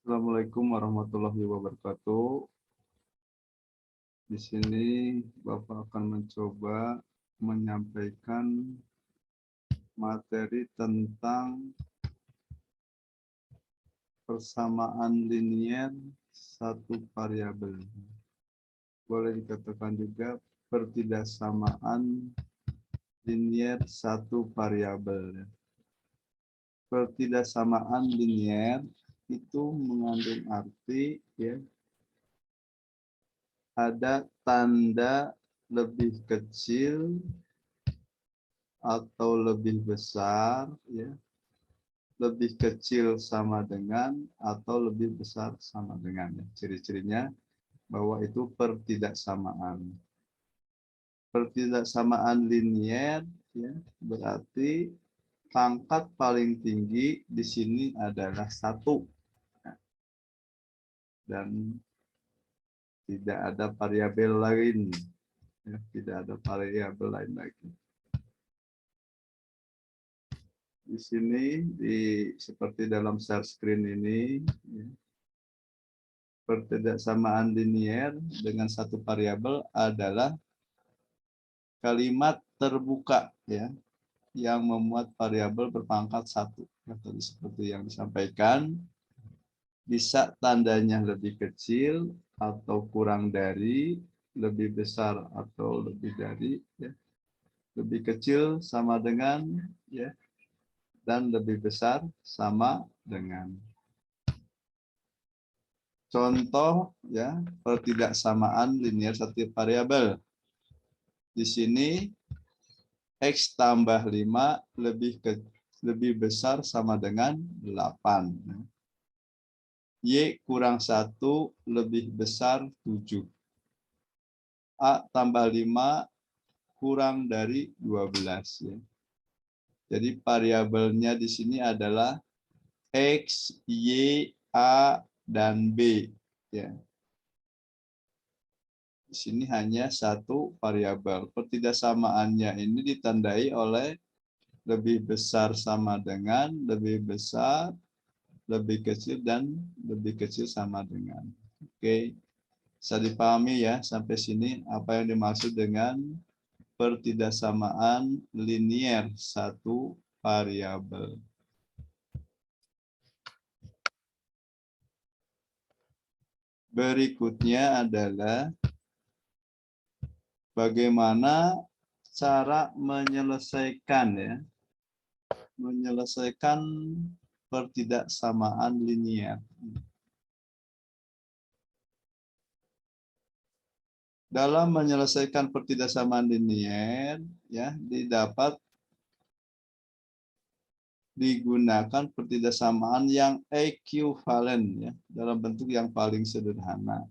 Assalamualaikum warahmatullahi wabarakatuh. Di sini Bapak akan mencoba menyampaikan materi tentang persamaan linier satu variabel. Boleh dikatakan juga pertidaksamaan linier satu variabel. Pertidaksamaan linier itu mengandung arti ya, ada tanda lebih kecil atau lebih besar, ya, lebih kecil sama dengan atau lebih besar sama dengan. Ya. Ciri-cirinya bahwa itu pertidaksamaan. Pertidaksamaan linier, ya, berarti pangkat paling tinggi di sini adalah 1. Dan tidak ada variabel lain. Ya, tidak ada variabel lain lagi. Di sini, seperti dalam share screen ini, ya, pertidaksamaan linier dengan satu variabel adalah kalimat terbuka, ya, yang memuat variabel berpangkat 1. Ya, tadi seperti yang disampaikan, bisa tandanya lebih kecil atau kurang dari, lebih besar atau lebih dari, ya, lebih kecil sama dengan, ya, dan lebih besar sama dengan. Contoh, ya, pertidaksamaan linier satu variabel. Di sini X tambah 5 lebih besar sama dengan 8. Y kurang 1 lebih besar 7. A tambah 5 kurang dari 12. Ya. Jadi variabelnya di sini adalah X, Y, A, dan B. Ya. Di sini hanya satu variabel. Pertidaksamaannya ini ditandai oleh lebih besar sama dengan, lebih besar, lebih kecil, dan lebih kecil sama dengan. Oke, bisa dipahami ya sampai sini apa yang dimaksud dengan pertidaksamaan linier satu variabel. Berikutnya adalah bagaimana cara menyelesaikan, ya, menyelesaikan pertidaksamaan linier. Dalam menyelesaikan pertidaksamaan linier, ya, digunakan pertidaksamaan yang ekuivalen, ya, dalam bentuk yang paling sederhana.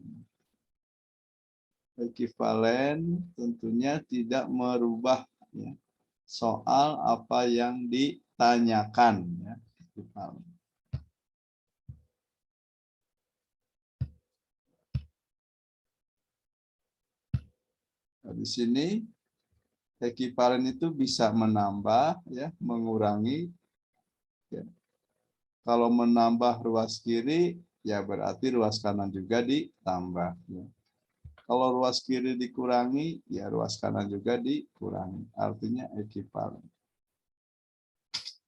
Ekuivalen tentunya tidak merubah, ya, soal apa yang ditanyakan. Ya. Nah, di sini ekuivalen itu bisa menambah, ya, mengurangi. Ya. Kalau menambah ruas kiri, ya berarti ruas kanan juga ditambah. Ya. Kalau ruas kiri dikurangi, ya ruas kanan juga dikurangi. Artinya ekuivalen.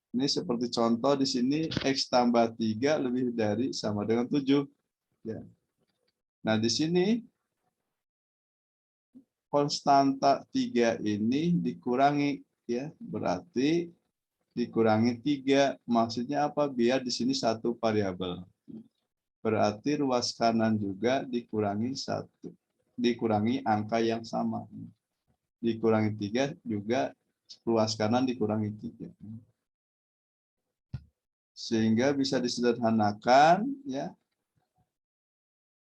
Ini seperti contoh di sini X tambah 3 lebih dari sama dengan 7. Ya. Nah, di sini konstanta 3 ini dikurangi, ya, berarti dikurangi 3. Maksudnya apa? Biar di sini satu variabel. Berarti ruas kanan juga dikurangi 1. Dikurangi angka yang sama. Dikurangi 3 juga ruas kanan dikurangi 3. Sehingga bisa disederhanakan, ya,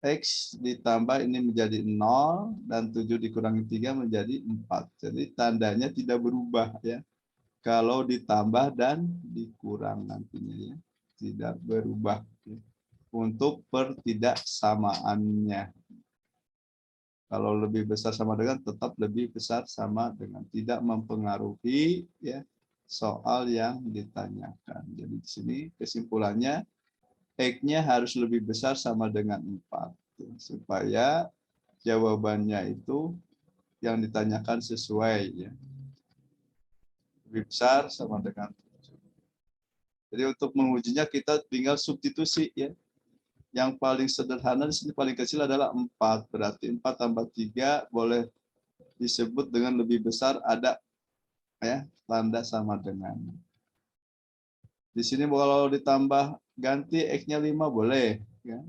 X ditambah ini menjadi 0 dan 7 dikurangi 3 menjadi 4. Jadi tandanya tidak berubah, ya. Kalau ditambah dan dikurang nantinya, ya, tidak berubah, ya, untuk pertidaksamaannya. Kalau lebih besar sama dengan, tetap lebih besar sama dengan, tidak mempengaruhi, ya, soal yang ditanyakan. Jadi di sini kesimpulannya X-nya harus lebih besar sama dengan 4. Supaya jawabannya itu yang ditanyakan sesuai. Ya. Lebih besar sama dengan 7. Jadi untuk mengujinya kita tinggal substitusi. Ya. Yang paling sederhana di sini paling kecil adalah 4. Berarti 4 tambah 3 boleh disebut dengan lebih besar, ada ya tanda sama dengan. Di sini kalau ditambah ganti X-nya 5 boleh. Ya.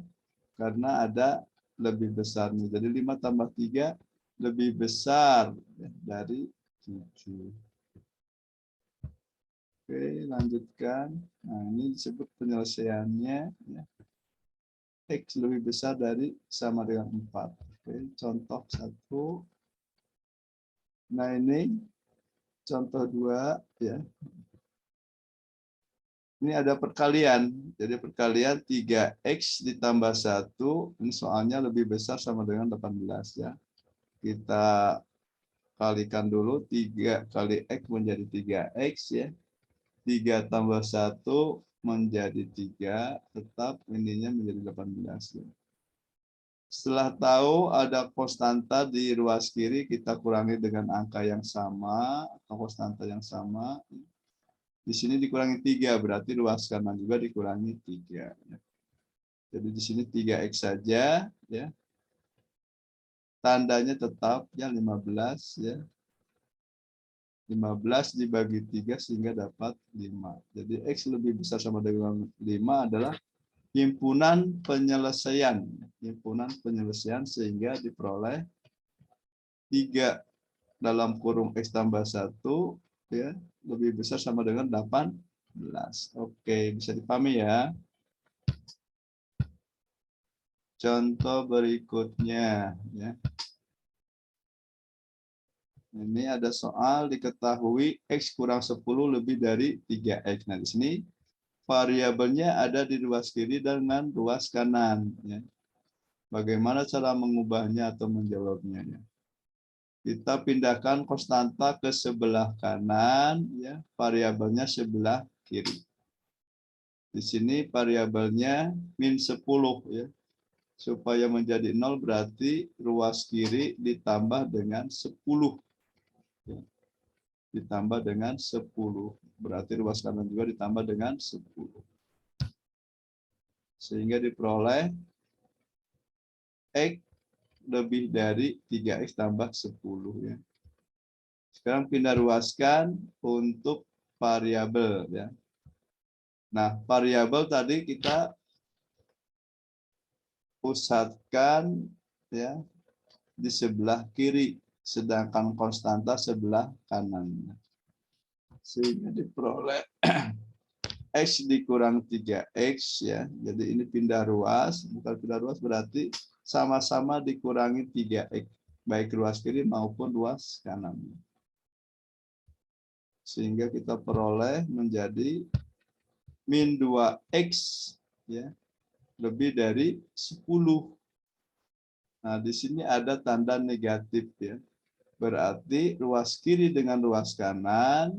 Karena ada lebih besarnya. Jadi 5 tambah 3 lebih besar ya, dari 7. Oke, lanjutkan. Nah, ini disebut penyelesaiannya. Ya. X lebih besar dari sama dengan 4. Oke, contoh 1. Nah, ini contoh 2. Ya. Ini ada perkalian. Jadi perkalian 3X ditambah 1. Ini soalnya lebih besar sama dengan 18. Ya. Kita kalikan dulu. 3 kali X menjadi 3X. Ya. 3 tambah 1 menjadi 3, tetap ininya menjadi 18. Setelah tahu ada konstanta di ruas kiri, kita kurangi dengan angka yang sama, atau konstanta yang sama. Di sini dikurangi 3, berarti ruas kanan juga dikurangi 3. Jadi di sini 3X saja. Ya. Tandanya tetap ya 15. Ya. 15 dibagi 3 sehingga dapat 5. Jadi X lebih besar sama dengan 5 adalah himpunan penyelesaian. Himpunan penyelesaian sehingga diperoleh 3 dalam kurung X tambah 1 ya, lebih besar sama dengan 18. Oke, bisa dipahami ya. Contoh berikutnya. Ya. Ini ada soal diketahui X kurang 10 lebih dari 3X. Nah, di sini variabelnya ada di ruas kiri dengan ruas kanan. Ya. Bagaimana cara mengubahnya atau menjawabnya? Ya. Kita pindahkan konstanta ke sebelah kanan, ya, variabelnya sebelah kiri. Di sini variabelnya min 10. Ya. Supaya menjadi 0 berarti ruas kiri ditambah dengan 10. Ya. Ditambah dengan 10. Berarti ruas kanan juga ditambah dengan 10. Sehingga diperoleh X lebih dari 3X tambah 10. Ya. Sekarang pindah ruaskan untuk variabel. Ya. Nah, variabel tadi kita pusatkan ya di sebelah kiri, sedangkan konstanta sebelah kanan. Sehingga diperoleh X dikurang 3X ya. Jadi ini pindah ruas, bukan pindah ruas berarti sama-sama dikurangi 3X, baik ruas kiri maupun ruas kanan. Sehingga kita peroleh menjadi min 2X ya, lebih dari 10. Nah, di sini ada tanda negatif ya. Berarti ruas kiri dengan ruas kanan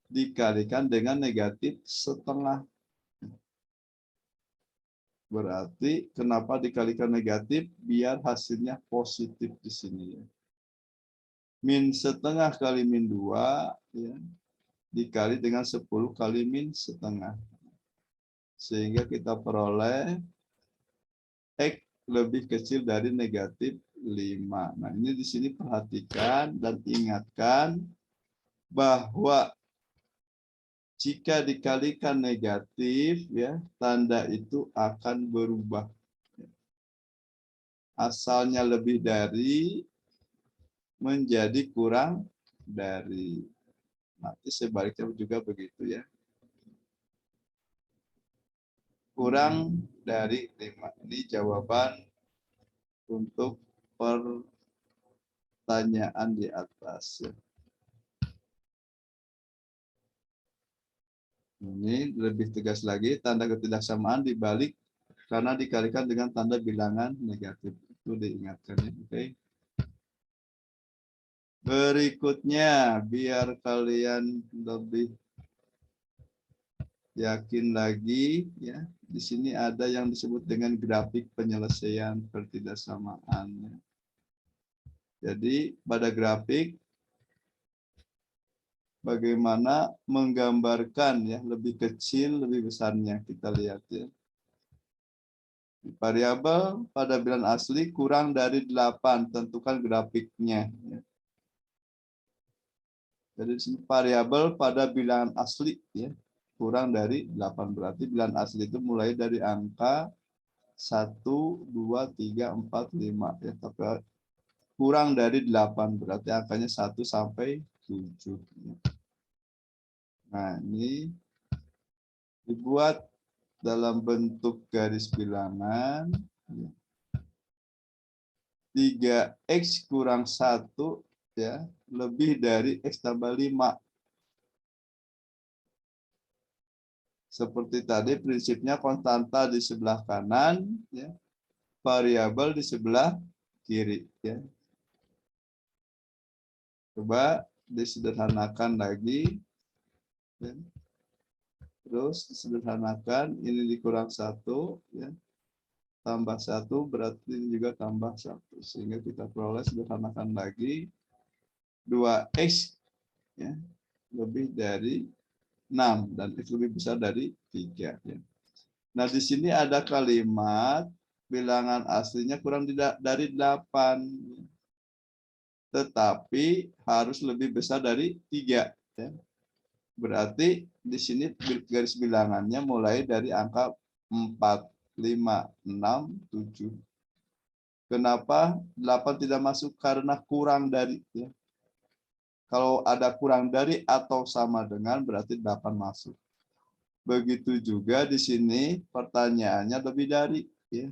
dikalikan dengan negatif setengah. Berarti kenapa dikalikan negatif? Biar hasilnya positif di sini. Ya. Min setengah kali min 2 ya, dikali dengan 10 kali min setengah. Sehingga kita peroleh X lebih kecil dari negatif 5. Nah, ini di sini perhatikan dan ingatkan bahwa jika dikalikan negatif, ya tanda itu akan berubah. Asalnya lebih dari menjadi kurang dari. Nanti sebaliknya juga begitu ya. Kurang dari 5. Ini jawaban untuk pertanyaan di atas. Ini lebih tegas lagi, tanda ketidaksamaan dibalik karena dikalikan dengan tanda bilangan negatif. Itu diingatkan ya. Oke. Berikutnya, biar kalian lebih Yakin lagi, ya. Di sini ada yang disebut dengan grafik penyelesaian ketidaksamaan. Jadi pada grafik bagaimana menggambarkan ya lebih kecil lebih besarnya, kita lihat ya. Variabel pada bilangan asli kurang dari 8, tentukan grafiknya. Jadi di sini variabel pada bilangan asli ya kurang dari 8, berarti bilangan asli itu mulai dari angka 1, 2, 3, 4, 5 ya, tapi kurang dari 8 berarti angkanya 1 sampai 7. Nah, ini dibuat dalam bentuk garis bilangan 3x kurang 1 ya lebih dari x tambah 5. Seperti tadi prinsipnya konstanta di sebelah kanan ya, variabel di sebelah kiri ya. Coba disederhanakan lagi ya. Terus disederhanakan, ini dikurang 1 ya, tambah 1 berarti ini juga tambah 1, sehingga kita peroleh sederhanakan lagi 2x ya lebih dari 6 dan x lebih besar dari 3 ya. Nah, di sini ada kalimat bilangan aslinya kurang dari 8 tetapi harus lebih besar dari 3 ya. Berarti di sini garis bilangannya mulai dari angka 4, 5, 6, 7. Kenapa 8 tidak masuk? Karena kurang dari ya. Kalau ada kurang dari atau sama dengan berarti 8 masuk. Begitu juga di sini pertanyaannya lebih dari ya.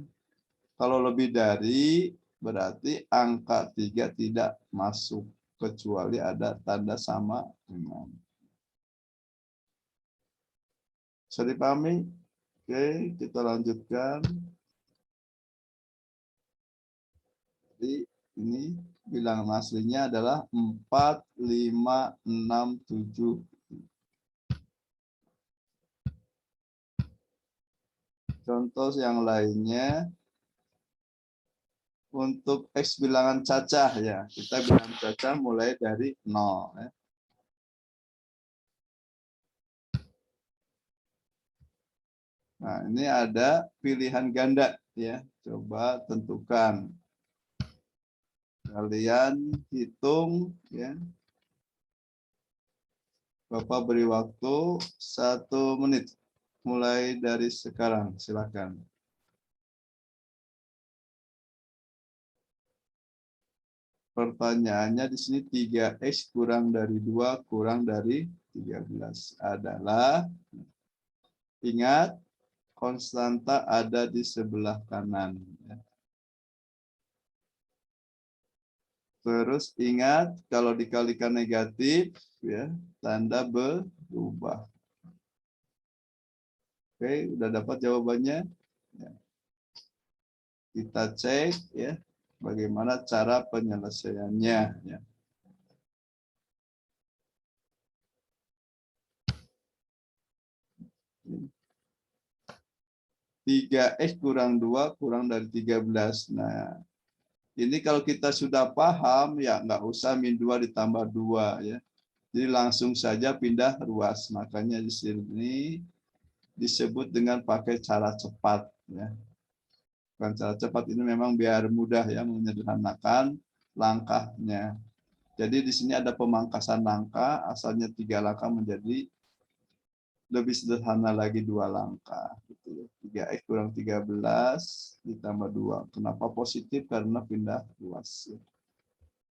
Kalau lebih dari berarti angka 3 tidak masuk kecuali ada tanda sama dengan. Bisa dipahami? Oke, kita lanjutkan. Jadi ini bilangan aslinya adalah 4, 5, 6, 7. Contoh yang lainnya untuk X bilangan cacah ya. Kita bilangan cacah mulai dari 0 ya. Nah, ini ada pilihan ganda ya. Coba tentukan. Kalian hitung ya. Bapak beri waktu 1 menit. Mulai dari sekarang, silakan. Pertanyaannya di sini 3x kurang dari 2 kurang dari 13 adalah, ingat konstanta ada di sebelah kanan. Terus ingat kalau dikalikan negatif ya tanda berubah. Oke, udah dapat jawabannya? Ya. Kita cek ya bagaimana cara penyelesaiannya ya. Tiga x kurang 2 kurang dari 13. Nah, ini kalau kita sudah paham ya nggak usah min 2 ditambah 2 ya. Jadi langsung saja pindah ruas. Makanya di sini disebut dengan pakai cara cepat ya. Bukan cara cepat, ini memang biar mudah ya menyederhanakan langkahnya. Jadi di sini ada pemangkasan langkah, asalnya 3 langkah menjadi lebih sederhana lagi 2 langkah. 3x kurang 13 ditambah 2. Kenapa positif? Karena pindah ruas.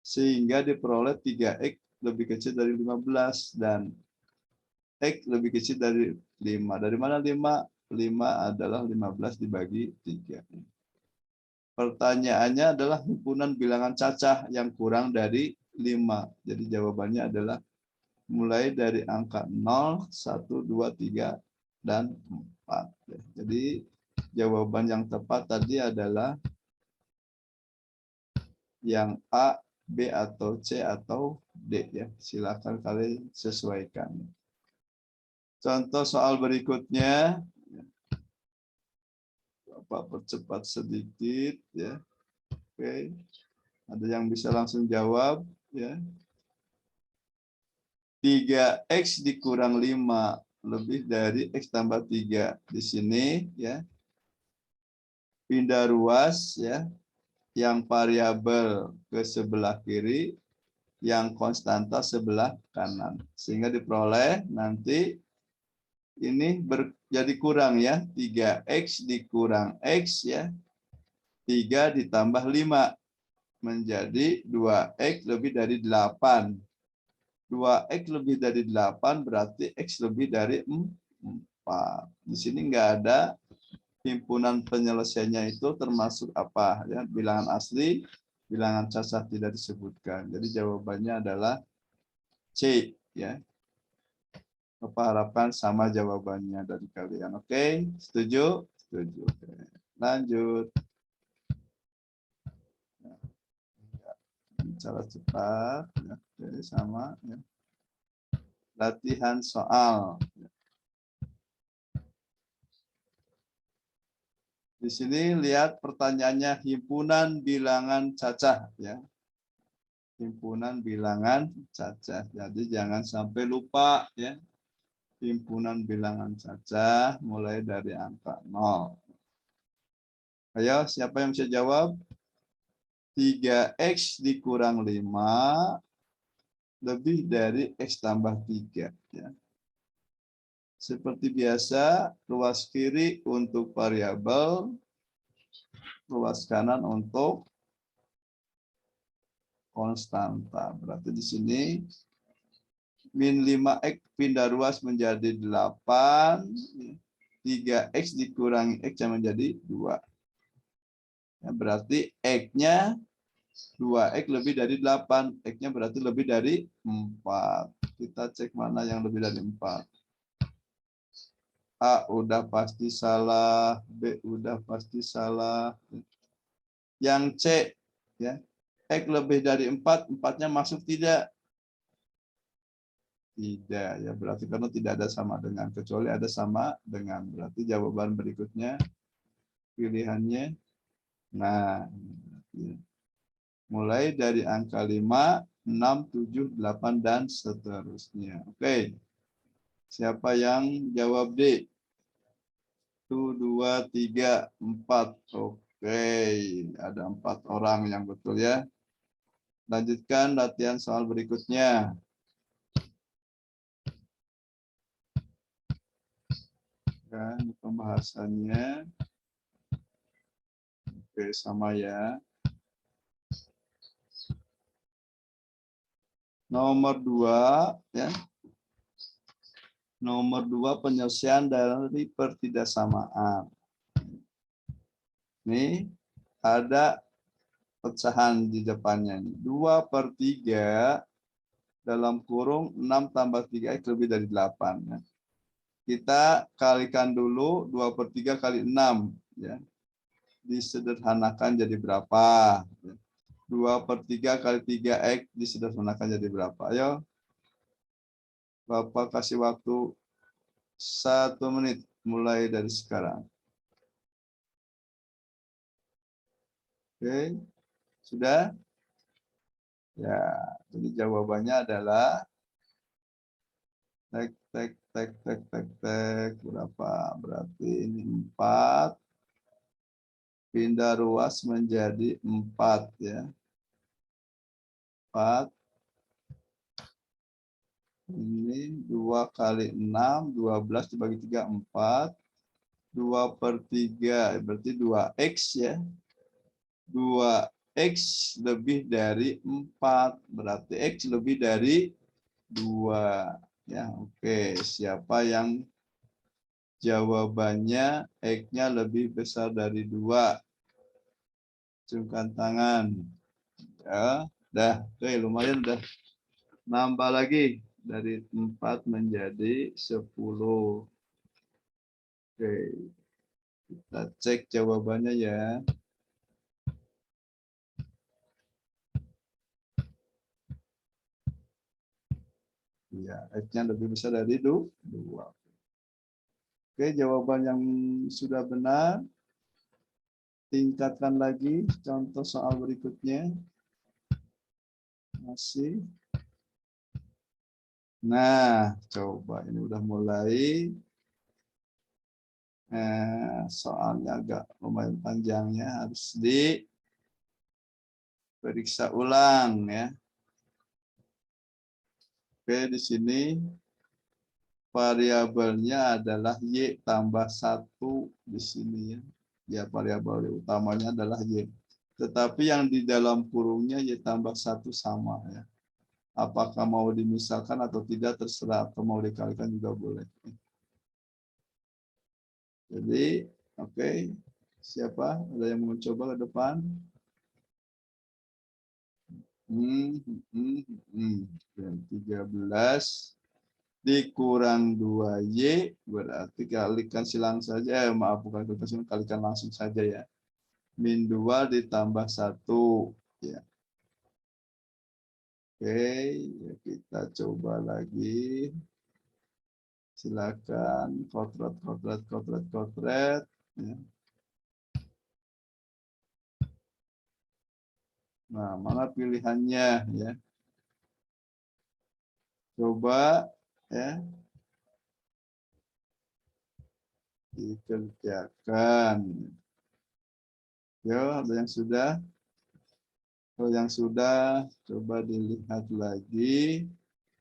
Sehingga diperoleh 3x lebih kecil dari 15 dan x lebih kecil dari 5. Dari mana 5? 5 adalah 15 dibagi 3. Pertanyaannya adalah himpunan bilangan cacah yang kurang dari 5. Jadi jawabannya adalah mulai dari angka 0, 1, 2, 3, dan 4. Jadi jawaban yang tepat tadi adalah yang A, B, atau C, atau D. Ya. Silakan kalian sesuaikan. Contoh soal berikutnya, Bapak percepat sedikit ya. Oke, ada yang bisa langsung jawab ya. 3x dikurang 5 lebih dari x tambah 3. Di sini ya. Pindah ruas ya. Yang variabel ke sebelah kiri, yang konstanta sebelah kanan. Sehingga diperoleh nanti ini jadi kurang ya. 3x dikurang x ya. 3 ditambah 5 menjadi 2x lebih dari 8. 2x lebih dari 8 berarti x lebih dari 4. Di sini nggak ada himpunan penyelesaiannya itu termasuk apa ya, bilangan asli, bilangan cacat tidak disebutkan. Jadi jawabannya adalah C ya. Bapak harapkan sama jawabannya dari kalian. Oke, setuju? Setuju. Oke. Lanjut. Bicara cepat ya. Jadi sama ya. Latihan soal. Di sini lihat pertanyaannya himpunan bilangan cacah ya. Himpunan bilangan cacah. Jadi jangan sampai lupa ya. Himpunan bilangan cacah mulai dari angka 0. Ayo, siapa yang bisa jawab? 3x dikurang 5 lebih dari x tambah 3 ya. Seperti biasa, ruas kiri untuk variabel, ruas kanan untuk konstanta. Berarti di sini min 5x pindah ruas menjadi 8, 3x dikurangi x yang menjadi 2. Ya, berarti x-nya 2x lebih dari 8, x-nya berarti lebih dari 4. Kita cek mana yang lebih dari 4. A udah pasti salah, B udah pasti salah. Yang C ya. X lebih dari 4, 4-nya masuk tidak? Tidak ya, berarti karena tidak ada sama dengan, kecuali ada sama dengan. Berarti jawaban berikutnya pilihannya nah ya. Mulai dari angka 5, 6, 7, 8 dan seterusnya. Oke. Siapa yang jawab D? 1, 2, 3, 4. Oke, ada 4 orang yang betul ya. Lanjutkan latihan soal berikutnya. Ya, ini pembahasannya. Oke, sama ya. Nomor 2 ya. Nomor 2 penyelesaian dari pertidaksamaan. Ini ada pecahan di depannya. 2/3 dalam kurung 6 tambah 3x lebih dari 8. Ya. Kita kalikan dulu 2/3 kali 6. Ya. Disederhanakan jadi berapa? 2/3 kali 3x disederhanakan jadi berapa? Ayo. Bapak kasih waktu 1 menit mulai dari sekarang. Oke, sudah? Ya, jadi jawabannya adalah tek tek tek tek tek tek berapa? Berarti ini 4 pindah ruas menjadi 4 ya. 4 ini 2 kali 6, 12 dibagi 3, 4. 2/3 berarti 2x ya. 2x lebih dari 4 berarti x lebih dari 2 ya. Oke, siapa yang jawabannya x-nya lebih besar dari 2? Acungkan tangan. Ya, dah. Oke, lumayan udah nambah lagi dari 4 menjadi 10. Oke. Kita cek jawabannya ya. Ya, X-nya lebih besar dari 2. Oke, jawaban yang sudah benar. Tingkatkan lagi contoh soal berikutnya. Masih. Nah, coba ini udah mulai. Soalnya agak lumayan panjangnya, harus diperiksa ulang ya. Oke, di sini variabelnya adalah Y tambah 1 di sini ya. Ya, variabel utamanya adalah Y. Tetapi yang di dalam kurungnya Y tambah 1 sama ya. Apakah mau dimisalkan atau tidak terserah, atau mau dikalikan juga boleh. Jadi, oke. Siapa? Ada yang mau coba ke depan? Dan 13 dikurang 2Y berarti kalikan silang saja. Maaf, bukan kalikan silang, kalikan langsung saja ya. Min 2 ditambah 1. Ya. Oke, ya kita coba lagi. Silakan kotret. Ya. Nah, mana pilihannya ya? Coba ya dikerjakan. Yo, ada yang sudah? Kalau yang sudah, coba dilihat lagi.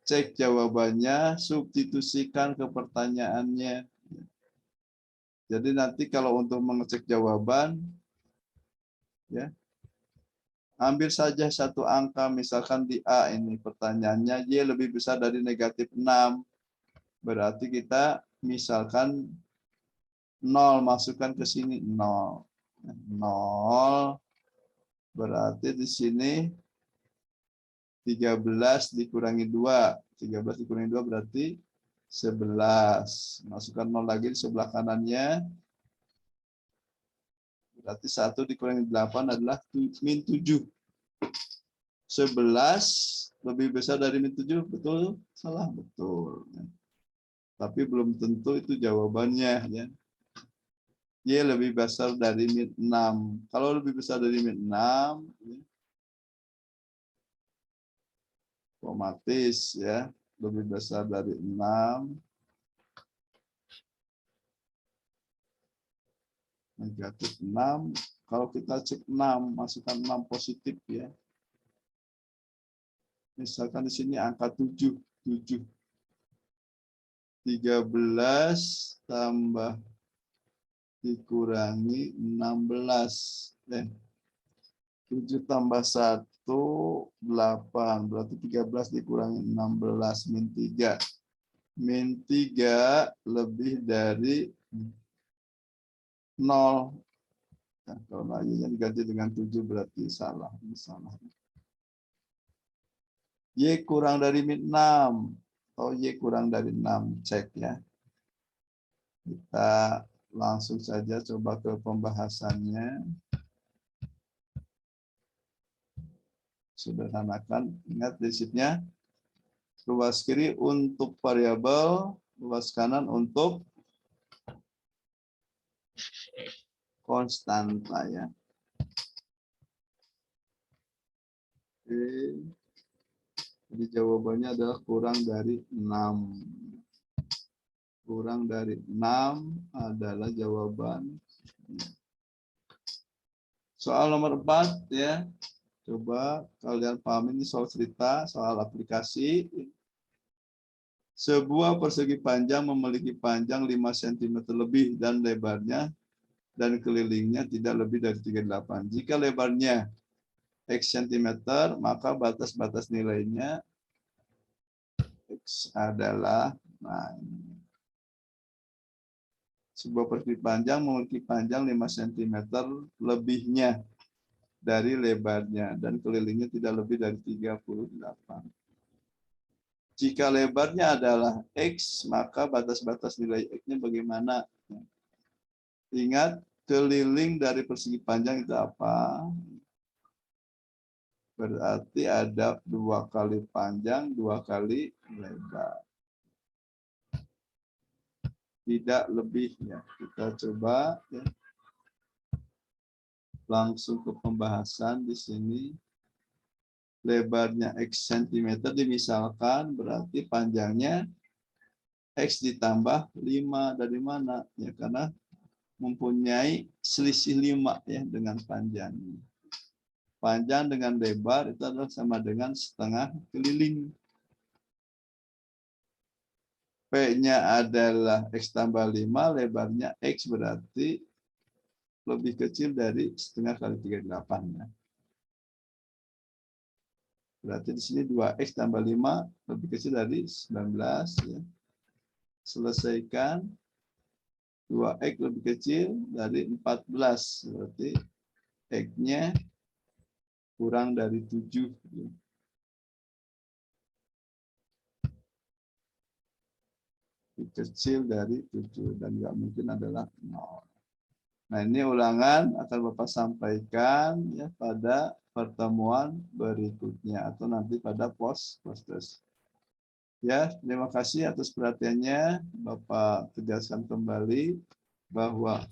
Cek jawabannya, substitusikan ke pertanyaannya. Jadi nanti kalau untuk mengecek jawaban, ya, ambil saja satu angka, misalkan di A ini pertanyaannya Y lebih besar dari negatif 6. Berarti kita misalkan 0, masukkan ke sini 0. 0 berarti di sini 13 dikurangi 2. 13 dikurangi 2 berarti 11. Masukkan 0 lagi di sebelah kanannya. Berarti 1 dikurangi 8 adalah min 7. 11 lebih besar dari min 7. Betul? Salah? Betul. Tapi belum tentu itu jawabannya. Ya. Y lebih besar dari min 6. Kalau lebih besar dari min 6, otomatis ya, lebih besar dari 6. Negatif 6. Kalau kita cek 6, masukkan 6 positif ya. Misalkan di sini angka 7. 13 tambah dikurangi 16. 7 tambah 1, 8. Berarti 13 dikurangi 16, min 3. Min 3 lebih dari 0. Nah, kalau Y-nya diganti dengan 7 berarti salah. Y kurang dari min 6. Oh, Y kurang dari 6. Cek ya. Kita langsung saja coba ke pembahasannya. Sederhanakan. Ingat prinsipnya. Ruas kiri untuk variabel, ruas kanan untuk konstanta ya. Oke. Jadi jawabannya adalah kurang dari 6. Kurang dari 6 adalah jawaban. Soal nomor 4 ya. Coba kalian paham ini soal cerita, soal aplikasi. Sebuah persegi panjang memiliki panjang 5 cm lebih dan lebarnya dan kelilingnya tidak lebih dari 38. Jika lebarnya X cm, maka batas-batas nilainya X adalah, nah, sebuah persegi panjang memiliki panjang 5 cm lebihnya dari lebarnya dan kelilingnya tidak lebih dari 38. Jika lebarnya adalah X, maka batas-batas nilai X-nya bagaimana? Ingat, keliling dari persegi panjang itu apa? Berarti ada 2 kali panjang, 2 kali lebar. tidak lebih ya. Kita coba ya, langsung ke pembahasan di sini. Lebarnya X cm dimisalkan berarti panjangnya X ditambah 5 dari mana? Ya karena mempunyai selisih 5 ya dengan panjang. Panjang dengan lebar itu adalah sama dengan setengah keliling. P-nya adalah X tambah 5, lebarnya X berarti lebih kecil dari setengah kali 38 ya. Berarti di sini 2X tambah 5 lebih kecil dari 19 ya. Selesaikan 2X lebih kecil dari 14 berarti X-nya kurang dari 7 ya. Lebih kecil dari 7 dan nggak mungkin adalah 0. Nah, ini ulangan akan Bapak sampaikan ya pada pertemuan berikutnya atau nanti pada post-test. Ya, terima kasih atas perhatiannya. Bapak tegaskan kembali bahwa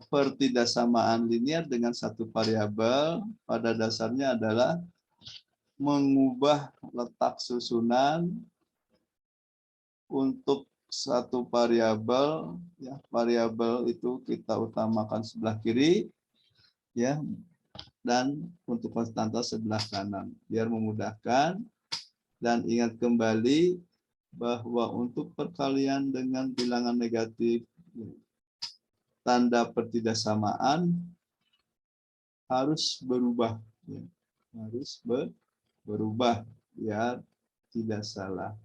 pertidaksamaan linear dengan satu variabel pada dasarnya adalah mengubah letak susunan untuk satu variabel. Ya, variabel itu kita utamakan sebelah kiri, ya, dan untuk konstanta sebelah kanan, biar memudahkan. Dan ingat kembali bahwa untuk perkalian dengan bilangan negatif, tanda pertidaksamaan harus berubah, ya. Harus berubah biar tidak salah.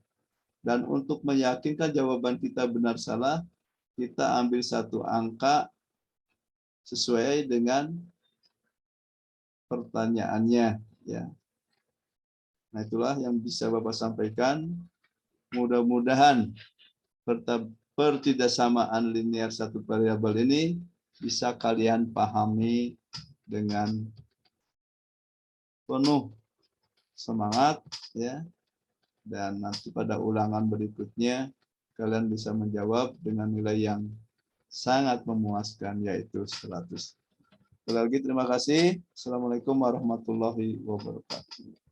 Dan untuk meyakinkan jawaban kita benar salah, kita ambil satu angka sesuai dengan pertanyaannya, ya. Nah, itulah yang bisa Bapak sampaikan. Mudah-mudahan pertidaksamaan linear satu variabel ini bisa kalian pahami dengan penuh semangat ya. Dan nanti pada ulangan berikutnya kalian bisa menjawab dengan nilai yang sangat memuaskan yaitu 100. Sekali lagi terima kasih. Assalamualaikum warahmatullahi wabarakatuh.